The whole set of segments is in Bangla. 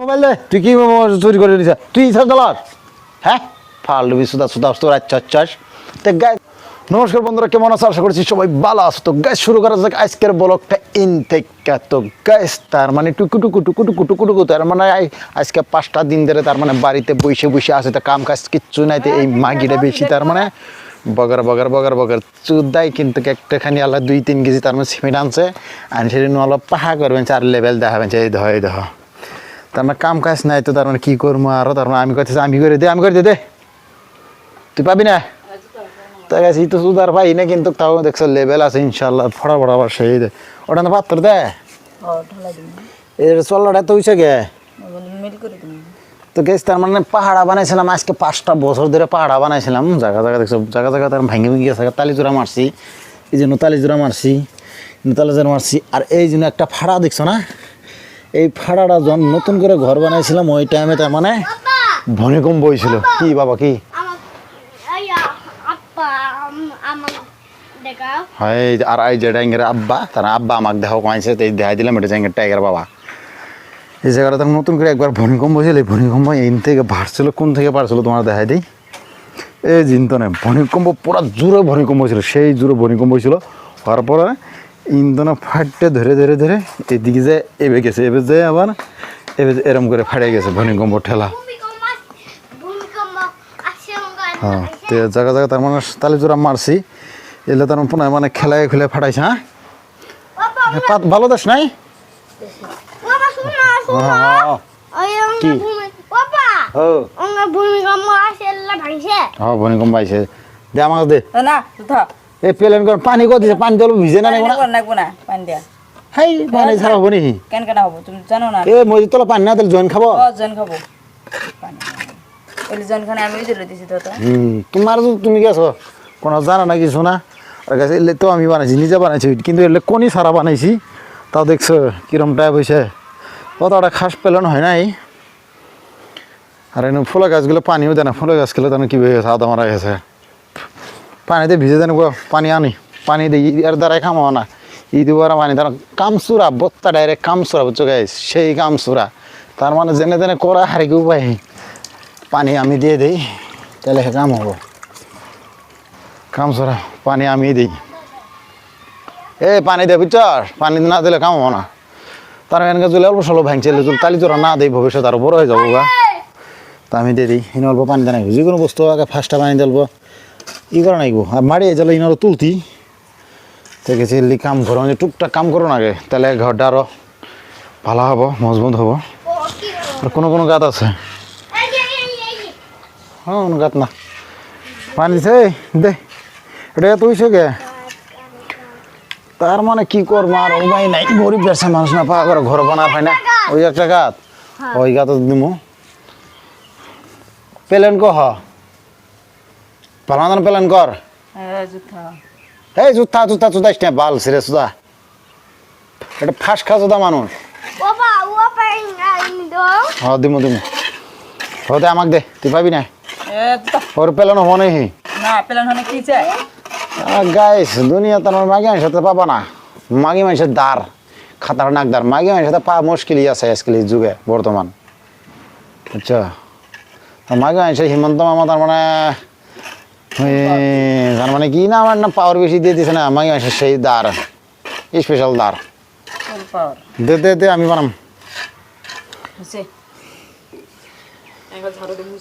মোবাইল দে, তুই কি চুরি করে নিস? তুই ইচ্ছা চালাস? হ্যাঁ, ফালতু সুদা সুদা তোর চাস। তো গাইস, নমস্কার বন্ধুরা, কেমন আছো? আশা করছি সবাই ভালো আছো। তো গাইস, শুরু করা যাক আজকের ব্লগটা ইন থেকে। তো গাইস, তার মানে টুকু তার মানে আজকে 5টা দিন ধরে তার মানে বাড়িতে বসে বসে আছে, তো কাম কাজ কিচ্ছু নাই। তো এই মাগিটা বেশি তার মানে বগর চুদাই, কিন্তু একটাখানি আল্লাহ 2-3 কেজি তার মানে সিমেন্ট আনছে, আর সেদিন অলপ পাহা করবেন, 4 লেভেল দেখাবেন, এই দেহ তার মানে কাম কাজ নাই। তো তার মানে কি করবো আরো, তার মানে আমি করতেছি আমি করে দে তুই পাবি না। তাই গেছি তো সুদার পাই না, কিন্তু তাও দেখছো লেভেল আছে ইনশাল্লাহ। ফড়া আবার সেই দে ওটা না পাত্র দে এর চল্লাটা তো হইছে গে। তো গেছ তার মানে পাহাড়া বানাইছিলাম আজকে 5টা বছর ধরে পাহাড়া বানাইছিলাম। জায়গা দেখছো, জায়গা তার ভেঙে গেছে। তালিজোড়া মারছি, এই যে নোতালিজোড়া মারছি, আর এই জন্য একটা ফাড়া দেখছো না, এই ফাড়াটা যখন নতুন করে ঘর বানাইছিলাম ওই টাইমে তার মানে ভূমিকম্প হয়েছিল। কি বাবা কি হয়? আর এই যে ট্যাঙ্গের আব্বা, তার আব্বা আমাকে দেখাও কমাইছে, এই দেখাই দিলাম এটা ট্যাঙ্গের টাইগার বাবা। এই জায়গাটা তার নতুন করে একবার ভূমিকম্প হয়েছিল। এই ভূমিকম্প এই থেকে ভাসছিল, কোন থেকে পারছিল তোমার দেখাই দিই। এই জিনতো না, ভূমিকম্প পুরো জোরে ভূমিকম্প হয়েছিল, সেই জোরে ভূমিকম্প হয়েছিল। হওয়ার পরে ইন্ধনে ফাটতে ধরে এদিকে যে এবে গেছে, এবে যে আবার এরম করে ফাটে গেছে ভূমিকম্প ঠেলা। হ্যাঁ, তো জায়গা তার মানে তালিজোড়া মারছি, এলে তার মানে খেলায় খুলে ফাটাইছে। হ্যাঁ, ভালো দেশ নাই ভূমিকম্প আইছে। দে আমাকে দে এই প্লেন করে পানি কত দিছে, পানি জল ভিজে না হাই পানি ছাড়া হবো নাকি? কেন হবো তুমি জানো না? এ মসজিদ তোলা পানি না দিলে জয়েন খাবো। তোমার তুমি গেছো কোনো জানা না কিছু না। আর গেছে এলে তো আমি বানাইছি, নিজে বানাইছি, কিন্তু এলে কোনি সারা বানাইছি। তাও দেখছো কিরম টাইপ হয়েছে, কতটা খাস পেলন হয় নাই। আর এনে ফুলের গাছগুলো পানিও দেয় না, ফুলের গাছগুলো তেন কী হয়ে গেছে, আদা মারা গেছে। পানিতে ভিজে দেন পানি আনি, পানি দিই এর দ্বারাই খামাও না। ইদুবার পানি তার কামসুরা বত্তা ডাইরেক্ট কামসুরা, বুঝছো গাইস, সেই কামসুরা। তার মানে জেনে জেনে করা হারে কেউ পাই, পানি আমি দিয়ে দিই তাহলে কাম হবো। কামসুরা পানি আমি দিই, পানি দে বুঝছ, পানি না দিলে কাম হবো না। তার এখানকার জলে অল্প স্বল্প ভাঙছে, তালিজোড়া না দিই ভবিষ্যৎ আরো বড় হয়ে যাবো গা। তা আমি দিয়ে দিই, ইন অল্প পানি দেয়, যে কোনো বস্তু আগে ফার্স্টটা পানি দিলবো ই করে নাইবো। আর মারিয়ে যালে ইন আরো তুলতি দেখেছি কাম করো, টুকটাক কাম করো না আগে, তাহলে ঘরটা আরো ভালো হবো, মজবুত হবো। আর কোনো গাত আছে? হ্যাঁ, কোনো গাত না। পানি দিছে দে, এটা এত হইছে গে। তার মানে কি করবো আর উপায় নাই, গরিব ব্যবসা মানুষ না পাওয়া করে ঘর বানা হয় না। ওই একটা গাত, ওই গাত দিমু প্লেন কহ পালান প্লেন কর। এই জুতা চুদাইস না, বাল ছিঁড়ে চুদা, এটা ফাঁস খা চুদা মানুষ। হ্যাঁ দিমু হতে আমাকে দে, তুই পাবি না ওর প্লেন হবো নাকি? গাইস দুনিয়া তার মাগি মানুষের সাথে পাবা না, মাগি মানুষের দার খাতারনাক দার, মাগি মানুষের সাথে পাওয়া মুশকিলই আছে আজকাল এই যুগে বর্তমান, বুঝছো? মাগি মানুষের হিমন্ত মামা তার মানে কি না, আমার না পাওয়ার বেশি দিয়ে দিছে না, মাগি মানুষের সেই দার, স্পেশাল দার। দে আমি বানাম।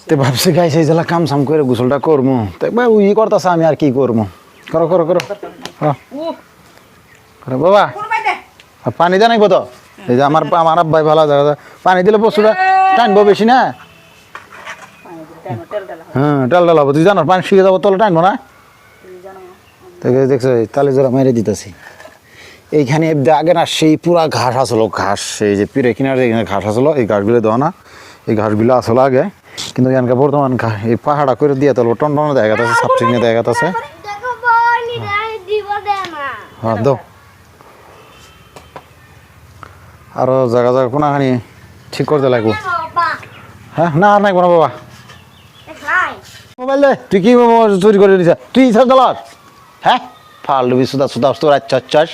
তো ভাবছি গাইস এই জেলা কাম সাম করে গোসলটা করবো, ই করতেছে, আমি আর কি করবো। করো বাবা, পানি দেয় নাই কত? এই যে আমার আব্বাই ভালো জায়গা পানি দিলে পশুরা টানবো বেশি না। হ্যাঁ, ডাল হবো, তুই জানো পানি শিখে যাবো, তলে টানবো না। দেখছো তালিজোড়া মেরে দিতেছি এইখানে। আগে না সেই পুরা ঘাস আসলো, ঘাস এই যে পিড়ে কিনারে এখানে ঘাস আসলো, এই ঘাসগুলো দেওয়া না, এই ঘাসগুলো আসলো আগে, কিন্তু এখানকার বর্তমান এই পাহাড়া করে দিয়ে তো টনটনে দেখা যাচ্ছে, সাবচিনে দেখা যাচ্ছে। হ্যাঁ দাও, আরো জায়গা কোনাখানি ঠিক করতে লাগবো। হ্যাঁ না আর নাই কোনো বাবা। মোবাইল দে, তুই কি চুরি করে নিস? তুই ইচ্ছা চালাস? হ্যাঁ, ফালতু সুদা তোর চাস।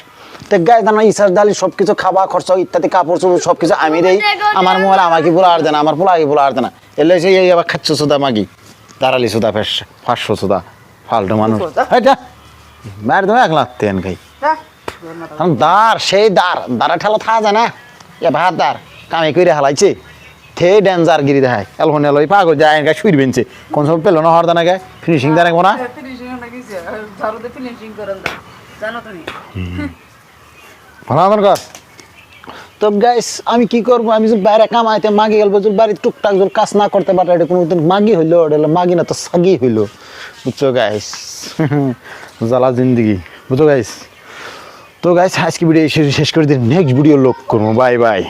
তো গায়ে দানা ইসার ডালি সব কিছু খাওয়া খরচ ইত্যাদি কাপড় চোপড় সব কিছু আমি দেই আমার মোবাইল আমাকে বলে আর দেনা আমার পোলা আগে বলে আর দেনা এলে সে এই আবার খাচ্ছ সুদা মাগি দাঁড়ালি সুদা 500 সুদা ফালতু মানুষ এটা মার দেবে 1 লাখ তেন খাই দাঁড় সেই দাঁড়া ঠেলা থা যায় না এ ভাত দাঁড় কামে করে হালাইছে থে ডেঞ্জার গিরি দেখায় এলফোন এলো পাগল যায় গায়ে শুই বেনছে কোন সময় পেলো না হর দানা গায়ে ফিনিশিং দেয় না ভালো আমার কর তো গাইস আমি কি করবো আমি যদি বাইরে কামাইতে মাগি গেল যদি বাড়ি টুকটাক যদি কাজ না করতে পারে এটা কোনো মাগি হইলো ওটা মাগি না তো সাগি হইলো বুঝছো গাইস জ্বালা জিন্দগি বুঝছো গাইস তো গাইস আজকে ভিডিও শেষ করে দিন নেক্সট ভিডিও লোক করবো বাই বাই